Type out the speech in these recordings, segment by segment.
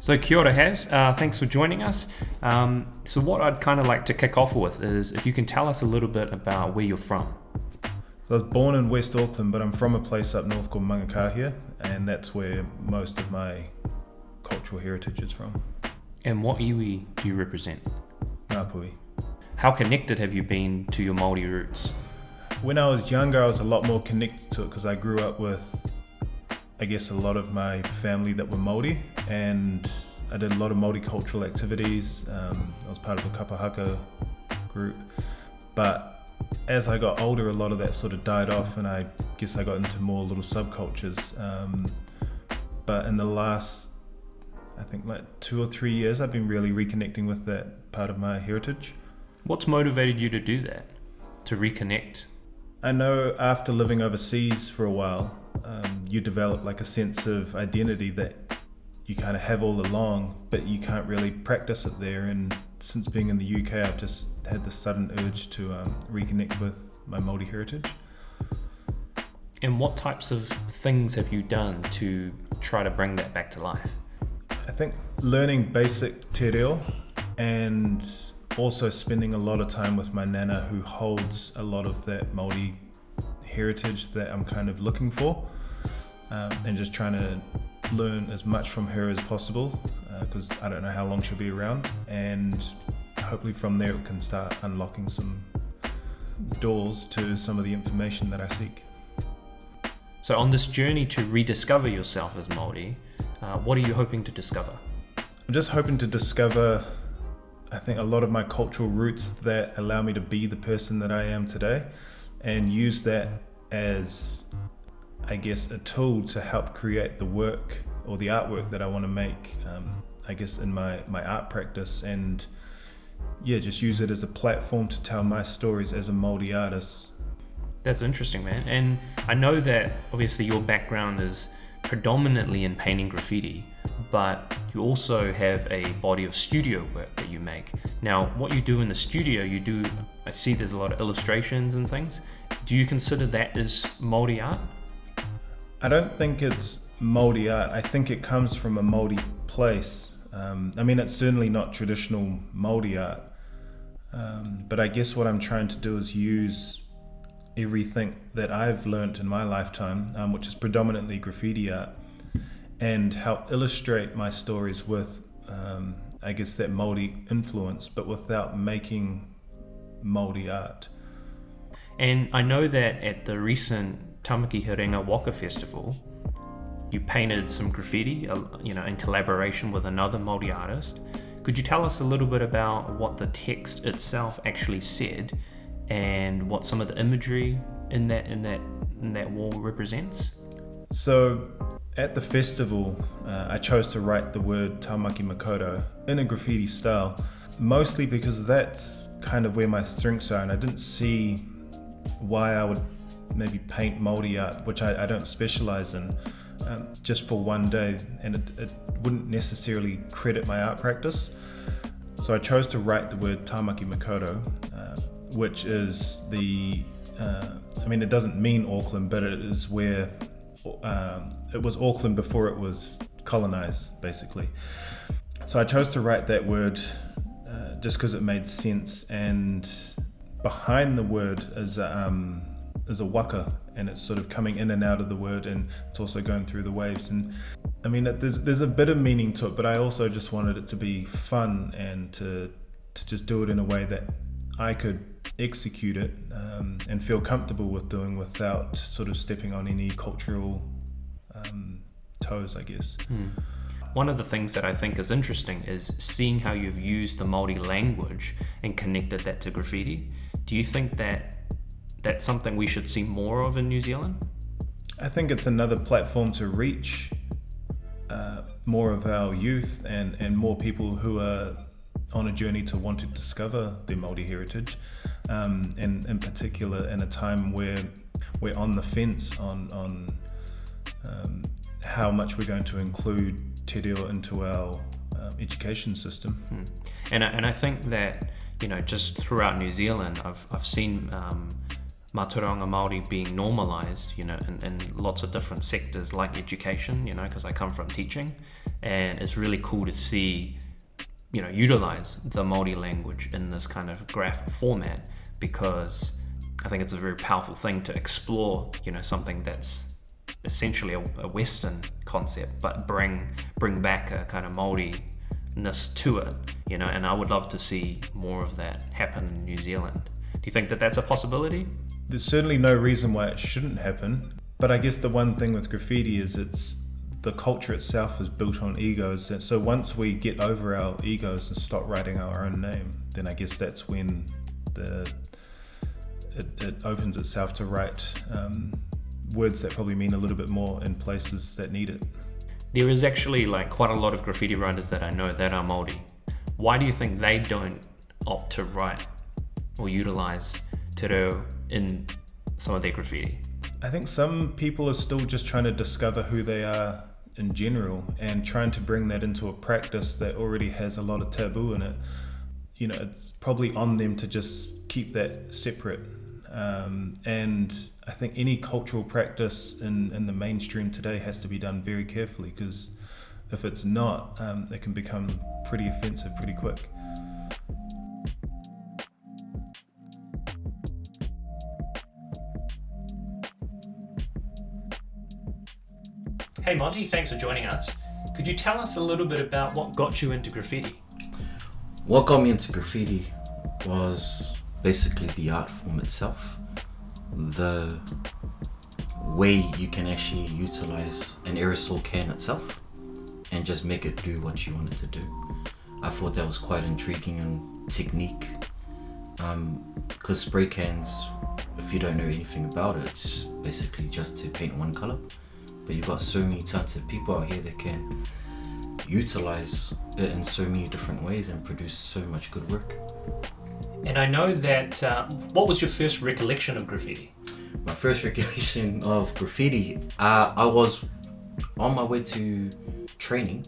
So kia ora, Haz. Thanks for joining us. So what I'd kind of like to kick off with is if you can tell us a little bit about where you're from. So I was born in West Auckland, but I'm from a place up north called Mangakahia, and that's where most of my cultural heritage is from. And what iwi do you represent? Ngāpui. How connected have you been to your Māori roots? When I was younger, I was a lot more connected to it because I grew up with, I guess, a lot of my family that were Māori, and I did a lot of Māori cultural activities. I was part of a kapahaka group, but as I got older, a lot of that sort of died off, and I guess I got into more little subcultures. But in the last, I think like 2 or 3 years, I've been really reconnecting with that part of my heritage. What's motivated you to do that, to reconnect? I know after living overseas for a while, you develop like a sense of identity that you kind of have all along, but you can't really practice it there. And since being in the UK, I've just had this sudden urge to reconnect with my Māori heritage. And what types of things have you done to try to bring that back to life? I think learning basic te reo and also spending a lot of time with my nana, who holds a lot of that Māori heritage that I'm kind of looking for, and just trying to learn as much from her as possible, because I don't know how long she'll be around, and hopefully from there it can start unlocking some doors to some of the information that I seek. So on this journey to rediscover yourself as Māori, what are you hoping to discover? I'm just hoping to discover, I think, a lot of my cultural roots that allow me to be the person that I am today, and use that as, I guess, a tool to help create the work or the artwork that I want to make, I guess, in my art practice, and just use it as a platform to tell my stories as a Māori artist. That's interesting, man. And I know that obviously your background is predominantly in painting graffiti, but you also have a body of studio work that you make. Now, what you do in the studio, I see there's a lot of illustrations and things. Do you consider that as Māori art? I don't think it's Māori art. I think it comes from a Māori place. It's certainly not traditional Māori art, but I guess what I'm trying to do is use everything that I've learnt in my lifetime, which is predominantly graffiti art, and help illustrate my stories with, I guess, that Māori influence, but without making Māori art. And I know that at the recent Tāmaki Herenga Waka Festival, you painted some graffiti, in collaboration with another Māori artist. Could you tell us a little bit about what the text itself actually said, and what some of the imagery in that wall represents? So at the festival, I chose to write the word Tāmaki Makaurau in a graffiti style, mostly because that's kind of where my strengths are, and I didn't see why I would maybe paint Māori art, which I don't specialize in, just for one day, and it wouldn't necessarily credit my art practice. So I chose to write the word Tāmaki Makaurau, which is it doesn't mean Auckland, but it is where it was Auckland before it was colonized, basically. So I chose to write that word just because it made sense, and behind the word is a waka, and it's sort of coming in and out of the word, and it's also going through the waves. And there's a bit of meaning to it, but I also just wanted it to be fun and to just do it in a way that I could execute it and feel comfortable with doing without sort of stepping on any cultural toes, I guess. One of the things that I think is interesting is seeing how you've used the Māori language and connected that to graffiti. Do you think that that's something we should see more of in New Zealand? I think it's another platform to reach more of our youth and more people who are on a journey to want to discover their Māori heritage, and in particular in a time where we're on the fence on how much we're going to include te reo into our education system. And I think that, just throughout New Zealand, I've seen mātauranga Māori being normalized, in lots of different sectors like education, because I come from teaching, and it's really cool to see, utilize the Māori language in this kind of graph format, because I think it's a very powerful thing to explore, something that's essentially a Western concept, but bring back a kind of Māori-ness to it, and I would love to see more of that happen in New Zealand. Do you think that that's a possibility? There's certainly no reason why it shouldn't happen, but I guess the one thing with graffiti is the culture itself is built on egos, and so once we get over our egos and stop writing our own name, then I guess that's when it opens itself to write words that probably mean a little bit more in places that need it. There is actually quite a lot of graffiti writers that I know that are Māori. Why do you think they don't opt to write or utilize te reo in some of their graffiti? I think some people are still just trying to discover who they are in general and trying to bring that into a practice that already has a lot of taboo in it. It's probably on them to just keep that separate. And I think any cultural practice in the mainstream today has to be done very carefully, because if it's not, it can become pretty offensive pretty quick. Hey Monty, thanks for joining us. Could you tell us a little bit about what got you into graffiti? What got me into graffiti was basically the art form itself. The way you can actually utilize an aerosol can itself and just make it do what you want it to do. I thought that was quite intriguing and technique, because spray cans, if you don't know anything about it, it's basically just to paint one color. But you've got so many talented people out here that can utilize it in so many different ways and produce so much good work. And I know that, what was your first recollection of graffiti? My first recollection of graffiti, I was on my way to training,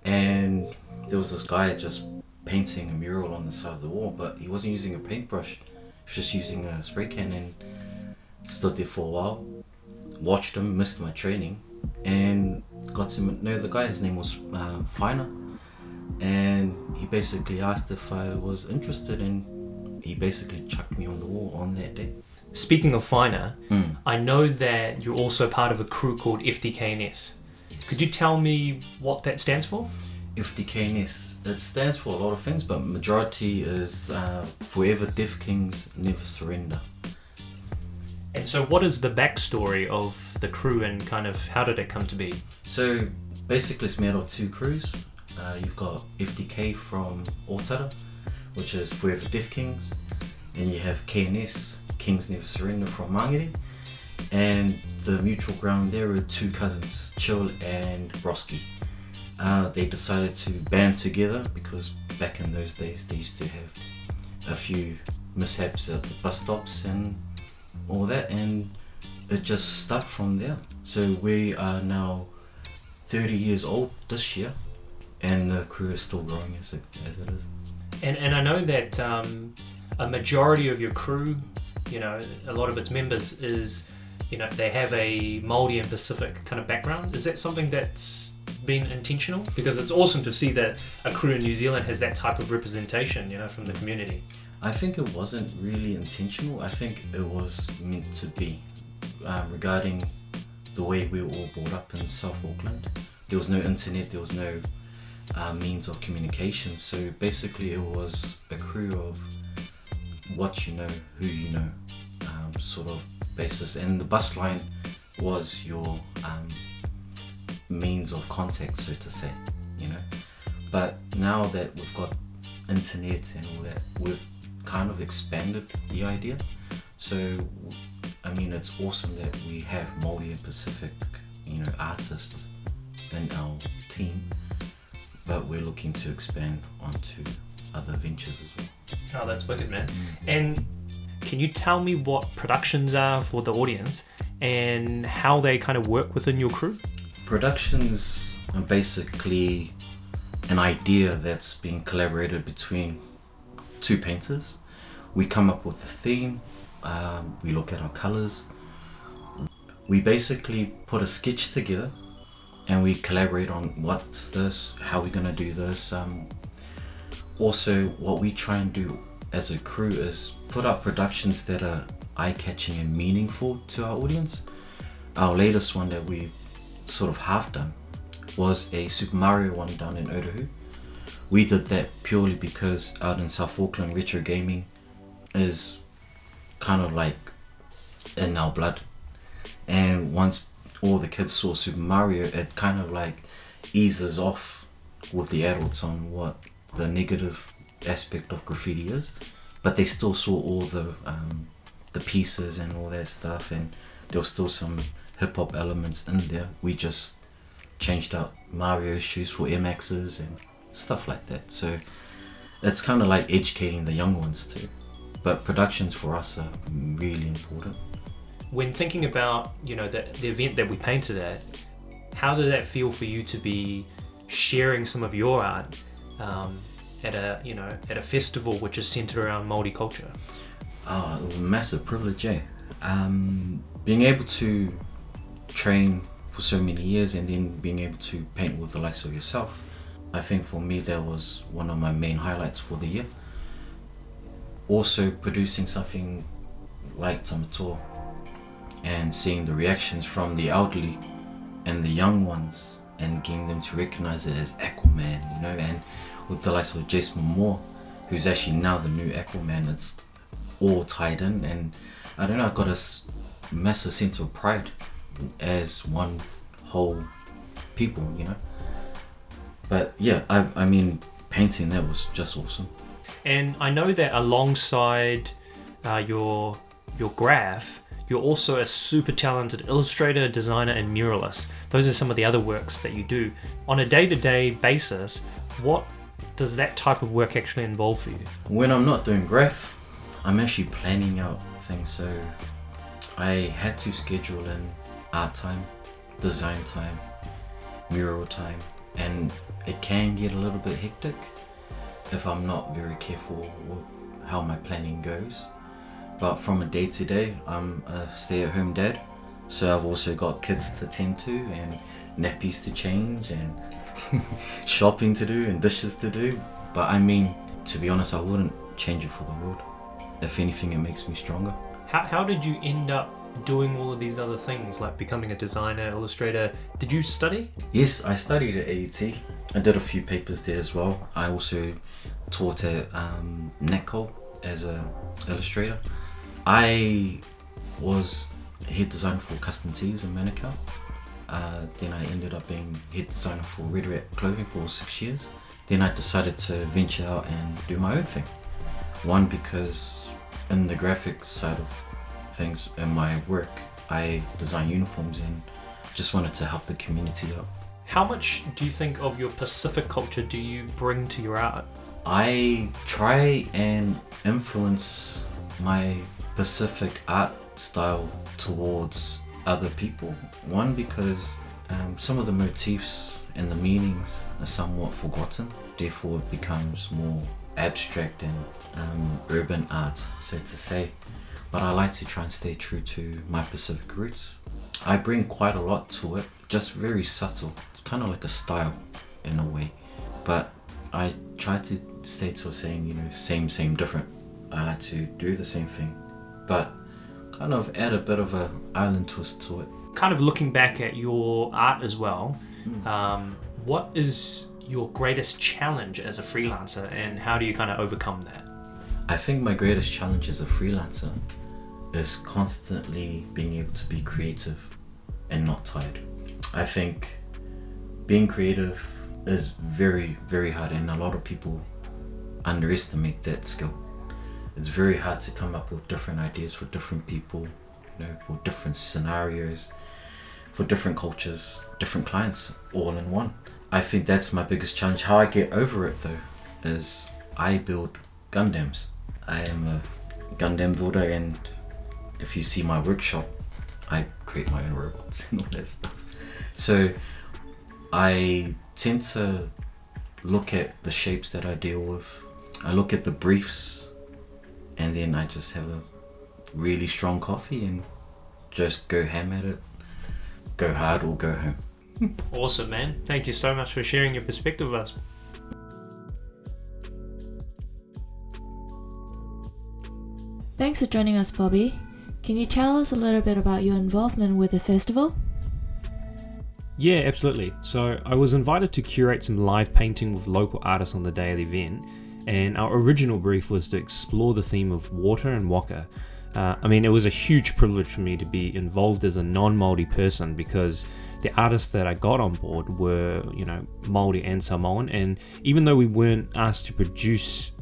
and there was this guy just painting a mural on the side of the wall, but he wasn't using a paintbrush, he was just using a spray can, and stood there for a while, watched him, missed my training, and got to know the guy. His name was Finer, and he basically asked if I was interested, and he basically chucked me on the wall on that day. Speaking of Finer, I know that you're also part of a crew called FDKNS. Yes. Could you tell me what that stands for? FDKNS, it stands for a lot of things, but majority is Forever Deaf Kings Never Surrender. And so what is the backstory of the crew, and kind of how did it come to be? So basically it's made of two crews. You've got FDK from Otara, which is Forever Deaf Kings, and you have KNS, Kings Never Surrender from Mangere, and the mutual ground there are two cousins, Chill and Roski. They decided to band together because back in those days they used to have a few mishaps at the bus stops and all that, and it just stuck from there. So we are now 30 years old this year, and the crew is still growing as it is. And I know that a majority of your crew, a lot of its members is, they have a Māori and Pacific kind of background. Is that something that's been intentional? Because it's awesome to see that a crew in New Zealand has that type of representation, from the community. I think it wasn't really intentional. I think it was meant to be. Regarding the way we were all brought up in South Auckland, there was no internet, there was no means of communication. So basically it was a crew of what you know, who you know, sort of basis. And the bus line was your means of contact, so to say, But now that we've got internet and all that, we've kind of expanded the idea. So, it's awesome that we have Māori and Pacific, artists in our team, but we're looking to expand onto other ventures as well. Oh, that's wicked, man. And can you tell me what productions are for the audience and how they kind of work within your crew? Productions are basically an idea that's been collaborated between two painters. We come up with the theme, We look at our colors. We basically put a sketch together and we collaborate on what's this, how we're gonna do this. Also, what we try and do as a crew is put up productions that are eye-catching and meaningful to our audience. Our latest one that we sort of half done was a Super Mario one down in Otahu. We did that purely because out in South Auckland, retro gaming is kind of like in our blood. And once all the kids saw Super Mario, it kind of like eases off with the adults on what the negative aspect of graffiti is. But they still saw all the pieces and all that stuff, and there was still some hip hop elements in there. We just changed out Mario shoes for Air Maxes and stuff like that. So it's kind of like educating the young ones too. But productions for us are really important. When thinking about, you know, the event that we painted at, how did that feel for you to be sharing some of your art at a festival which is centered around Maori culture? Oh, massive privilege, eh? Being able to train for so many years and then being able to paint with the likes of yourself, I think for me that was one of my main highlights for the year. Also producing something like Tamatoa and seeing the reactions from the elderly and the young ones and getting them to recognize it as Aquaman, you know, and with the likes of Jason Moore, who's actually now the new Aquaman, it's all tied in, and I don't know, I got a massive sense of pride as one whole people, you know. But yeah, I mean, painting that was just awesome. And I know that alongside your graph, you're also a super talented illustrator, designer, and muralist. Those are some of the other works that you do. On a day-to-day basis, what does that type of work actually involve for you? When I'm not doing graph, I'm actually planning out things. So I had to schedule in art time, design time, mural time, and it can get a little bit hectic if I'm not very careful with how my planning goes. But from a day to day, I'm a stay-at-home dad, so I've also got kids to tend to and nappies to change and shopping to do and dishes to do. But I mean, to be honest, I wouldn't change it for the world. If anything, it makes me stronger. How did you end up doing all of these other things, like becoming a designer, illustrator? Did you study? Yes, I studied at AUT. I did a few papers there as well. I also taught at NACO as an illustrator. I was head designer for Custom Tees in Manukau. Then I ended up being head designer for Red Rat Clothing for 6 years. Then I decided to venture out and do my own thing. One, because in the graphic side of things in my work, I design uniforms and just wanted to help the community out. How much do you think of your Pacific culture do you bring to your art? I try and influence my Pacific art style towards other people. One, because some of the motifs and the meanings are somewhat forgotten, therefore it becomes more abstract and urban art, so to say. But I like to try and stay true to my Pacific roots. I bring quite a lot to it, just very subtle, kind of like a style in a way. But I try to stay to saying, you know, same, different. I like to do the same thing, but kind of add a bit of an island twist to it. Kind of looking back at your art as well, what is your greatest challenge as a freelancer and how do you kind of overcome that? I think my greatest challenge as a freelancer is constantly being able to be creative and not tired. I think being creative is very, very hard, and a lot of people underestimate that skill. It's very hard to come up with different ideas for different people, you know, for different scenarios, for different cultures, different clients, all in one. I think that's my biggest challenge. How I get over it though is I build Gundams. I am a Gundam builder, and if you see my workshop, I create my own robots and all that stuff. So I tend to look at the shapes that I deal with. I look at the briefs, and then I just have a really strong coffee and just go ham at it. Go hard or go home. Awesome, man. Thank you so much for sharing your perspective with us. Thanks for joining us, Bobby. Can you tell us a little bit about your involvement with the festival? Yeah, absolutely. So I was invited to curate some live painting with local artists on the day of the event, and our original brief was to explore the theme of water and waka. It was a huge privilege for me to be involved as a non-Māori person, because the artists that I got on board were, Māori and Samoan, and even though we weren't asked to produce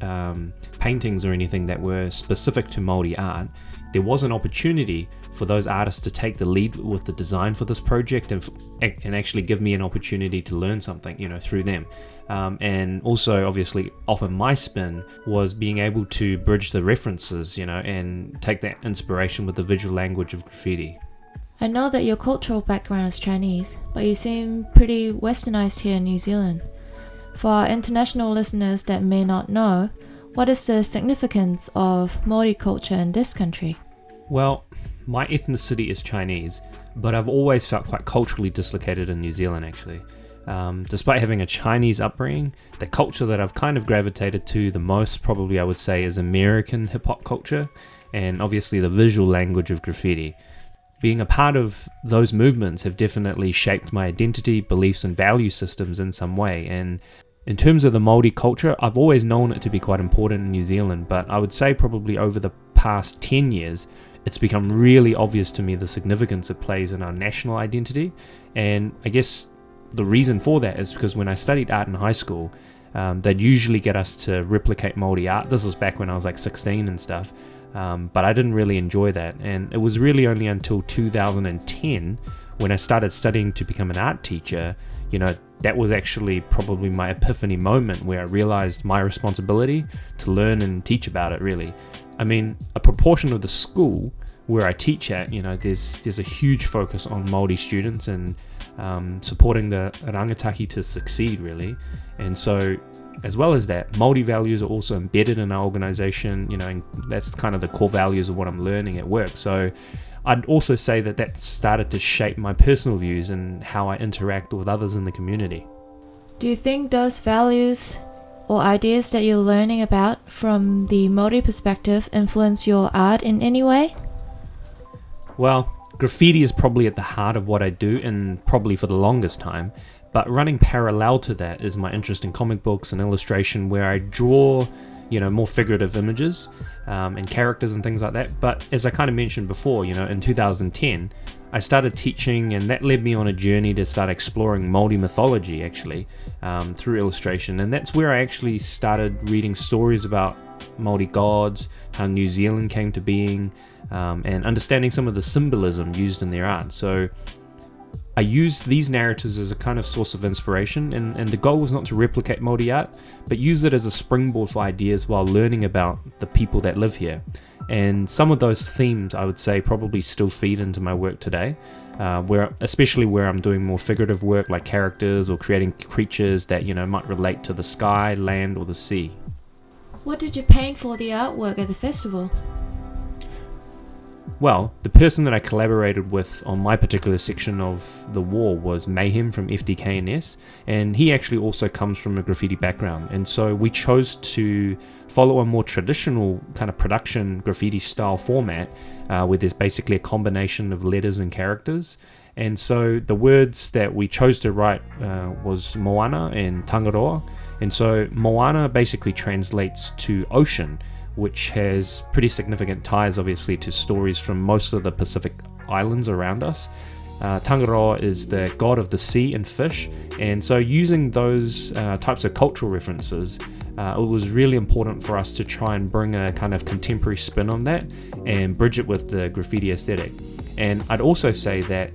paintings or anything that were specific to Māori art, there was an opportunity for those artists to take the lead with the design for this project and actually give me an opportunity to learn something, through them. And also, obviously, often my spin was being able to bridge the references, and take that inspiration with the visual language of graffiti. I know that your cultural background is Chinese, but you seem pretty westernized here in New Zealand. For our international listeners that may not know, what is the significance of Māori culture in this country? Well, my ethnicity is Chinese, but I've always felt quite culturally dislocated in New Zealand, actually. Despite having a Chinese upbringing, the culture that I've kind of gravitated to the most, probably I would say, is American hip-hop culture, and obviously the visual language of graffiti. Being a part of those movements have definitely shaped my identity, beliefs and value systems in some way. And in terms of the Māori culture, I've always known it to be quite important in New Zealand, but I would say probably over the past 10 years, it's become really obvious to me the significance it plays in our national identity. And I guess the reason for that is because when I studied art in high school, they'd usually get us to replicate Māori art. This was back when I was like 16 and stuff. But I didn't really enjoy that, and it was really only until 2010 when I started studying to become an art teacher, that was actually probably my epiphany moment where I realized my responsibility to learn and teach about it, really. A proportion of the school where I teach at, there's a huge focus on Māori students and supporting the rangatahi to succeed, really. And so, as well as that, Māori values are also embedded in our organisation, and that's kind of the core values of what I'm learning at work. So I'd also say that started to shape my personal views and how I interact with others in the community. Do you think those values or ideas that you're learning about from the Māori perspective influence your art in any way? Well, graffiti is probably at the heart of what I do, and probably for the longest time. But running parallel to that is my interest in comic books and illustration, where I draw, more figurative images and characters and things like that. But as I kind of mentioned before, in 2010, I started teaching, and that led me on a journey to start exploring Māori mythology, actually, through illustration. And that's where I actually started reading stories about Māori gods, how New Zealand came to being, and understanding some of the symbolism used in their art. So I used these narratives as a kind of source of inspiration, and the goal was not to replicate Māori art, but use it as a springboard for ideas while learning about the people that live here. And some of those themes, I would say, probably still feed into my work today, especially where I'm doing more figurative work like characters or creating creatures that, might relate to the sky, land, or the sea. What did you paint for the artwork at the festival? Well, the person that I collaborated with on my particular section of the wall was Mayhem from FDKNS, and he actually also comes from a graffiti background, and so we chose to follow a more traditional kind of production graffiti style format, where there's basically a combination of letters and characters. And so the words that we chose to write was Moana and Tangaroa, and so Moana basically translates to ocean, which has pretty significant ties, obviously, to stories from most of the Pacific islands around us. Tangaroa is the god of the sea and fish, and so using those types of cultural references, it was really important for us to try and bring a kind of contemporary spin on that and bridge it with the graffiti aesthetic. And I'd also say that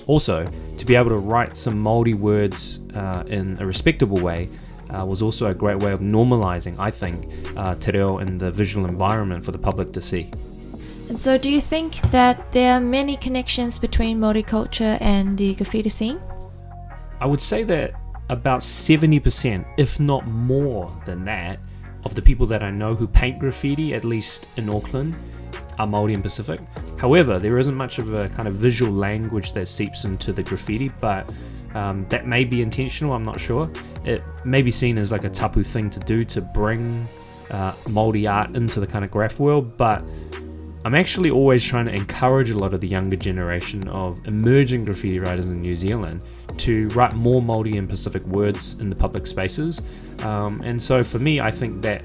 to be able to write some Māori words in a respectable way was also a great way of normalizing, I think, te reo in the visual environment for the public to see. And so do you think that there are many connections between Māori culture and the graffiti scene? I would say that about 70%, if not more than that, of the people that I know who paint graffiti, at least in Auckland, are Māori and Pacific. However, there isn't much of a kind of visual language that seeps into the graffiti, but that may be intentional, I'm not sure. It may be seen as like a tapu thing to do to bring Māori art into the kind of graph world, but I'm actually always trying to encourage a lot of the younger generation of emerging graffiti writers in New Zealand to write more Māori and Pacific words in the public spaces. And so for me, I think that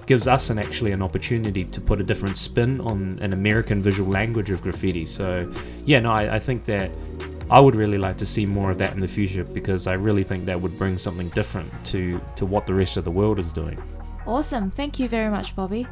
gives us an opportunity to put a different spin on an American visual language of graffiti. So yeah, no, I think that I would really like to see more of that in the future, because I really think that would bring something different to what the rest of the world is doing. Awesome. Thank you very much, Bobby.